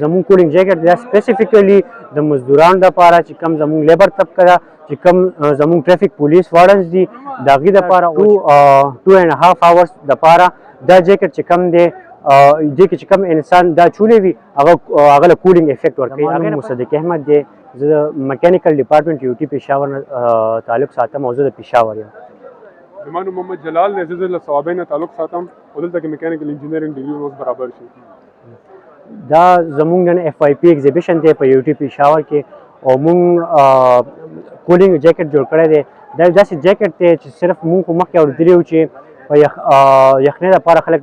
زموږ کولینګ جیکټ دا سپیسیفیکلی د مزدورانو لپاره چې کوم زموږ لیبر طبقه ده چې کوم زموږ ټریفک پولیس وارډنز دي د هغې دپاره 2.5 hours دپاره دا جیکټ چې کوم دی دې کې چې کوم انسان دا چولی وي هغه له کولینګ افیکټ ورکوي. هغې مصدق احمد دی، زه د میکانیکل ډپارټمنټ UET پېښور نه تعلق ساتم او زه د پېښور یم. زما نوم محمد جلال دی، زه له صوابۍ نه تعلق ساتم او دلته کې میکانیکل انجینئرنګ ډګري اوس برابر شي. دا زموږ نن FYP ایگزیبیشن دی په UET پېښور کې او موږ کولینګ جیکټ جوړ کړی دی. دا داسې جیکټ دی چې صرف موږ خو مخکې اورېدلي وو چې په یخنۍ لپاره خلک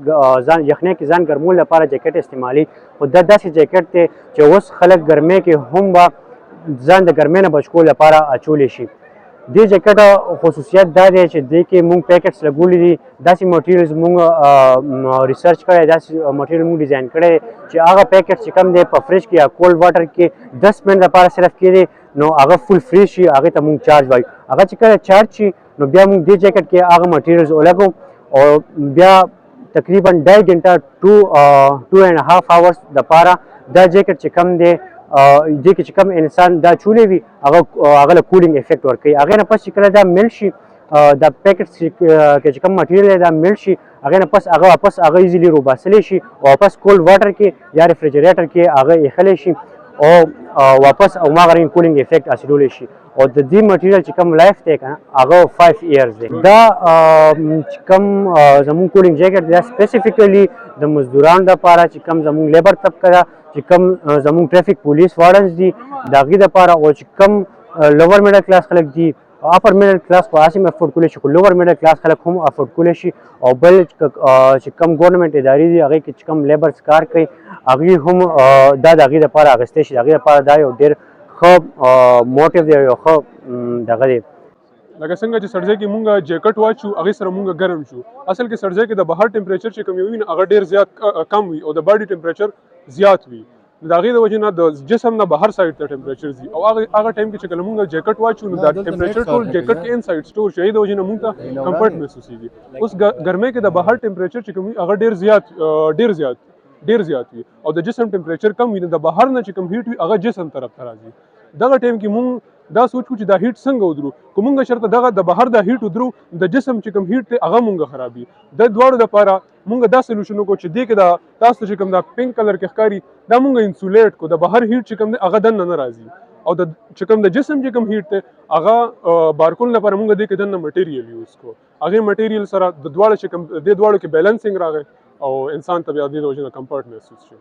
یخنۍ کې ځان ګرمولو لپاره جیکټ استعمالي، خو دا داسې جیکټ دی چې اوس خلک ګرمۍ کې هم به ځان د ګرمۍ نه بچ کولو لپاره اچولی شي. دې جیکټ خصوصیت دا دی چې دې کې موږ پیکټس لګولي دي، داسې مټیریلز موږ ریسرچ کړی، داسې مټیریل موږ ډیزاین کړی چې هغه پیکټ چې کوم دی په فریج کې یا کولډ واټر کې 10 منټ لپاره صرف کېدی نو هغه فل فریز شي، هغې ته موږ چارج وایو. هغه چې کله چارج شي نو بیا موږ دې جیکټ کې هغه مټیریلز ولګو او بیا تقریبا 2.5 غنټه 2.5 hours دپاره دا جیکټ چې کوم دی دې کې چې کوم انسان دا چولی وي هغه له کولینګ افیکټ ورکوي. هغې نه پس چې کله دا مل شي دا پیکټ کې چې کوم مټیریل دی دا مل شي، هغې نه پس هغه واپس هغه ایزیلی روباسلی شي او واپس کولډ واټر کې یا ریفریجریټر کې هغه ایښلی شي او واپس هماغه رنګ کولینګ افیکټ حاصلولی شي. او د دې مټیریل چې کوم لایف دی که نه هغه 5 years دی. دا چې کوم زموږ کولینګ جیکټ دی دا سپیسیفیکلی د مزدورانو لپاره چې کوم زموږ لیبر طبقه ده چې کوم زموږ ټریفک پولیس وارډنز دي د هغې دپاره او چې کوم لوور میډل کلاس خلک دي اپر میډل کلاس خو هسې هم افورډ کولی شي، خو لوور میډل کلاس خلک هم افورډ کولی شي. او بل چې کوم ګورنمنټ ادارې دي هغې کې چې کوم لیبرز کار کوي هغوی هم دا د هغې دپاره اخیستی شي. د هغې دپاره دا یو ډېر ښه موټیو دی، یو ښه دغه دی. لکه څنګه چې سړځای کې مونږ جیکټ واچو هغې سره مونږ ګرم شو. اصل کې سړځای کې د بهر ټمپریچر چې کوم وي هغه ډېر زیات کم وي او د باډي ټمپریچر زیات وي. د هغې د وجې نه د جسم نه بهر سایډ ته ټمپریچر ځي او هغه ټایم کې چې کله مونږ جیکټ واچو نو دا ټمپریچر ټول جیکټ کې ان سایډ سټور شي، د وجې نه مونږ ته کمفرټ محسوسېږي. اوس ګرمۍ کې د بهر ټمپریچر چې کوم وي هغه ډېر زیات وي او د جسم ټمپریچر کم وي، د بهر نه چې کوم هیټ وي هغه جسم طرف ته راځي. دغه ټایم کې مونږ دا سوچ وکړو چې دا هیټ څنګه ودرو، که مونږ چېرته دغه د بهر دا هیټ ودرو د جسم چې کوم هیټ دی هغه مونږ خرابي. د دواړو دپاره مونږ دا سلوشن وکړو چې دې کې دا تاسو چې کوم دا پینک کلر کې ښکاري دا مونږ انسولیټ کړو، د بهر هیټ چې کوم دی هغه دننه نه راځي او د چې کوم د جسم چې کوم هیټ دی هغه بارکول لپاره مونږ دې کې دننه مټیریل یوز کړو. هغې مټیریل سره د دواړو چې کوم دې دواړو کې بیلنسینګ راغی او انسان ته بیا دې د وجې نه کمفرټ محسوس شي.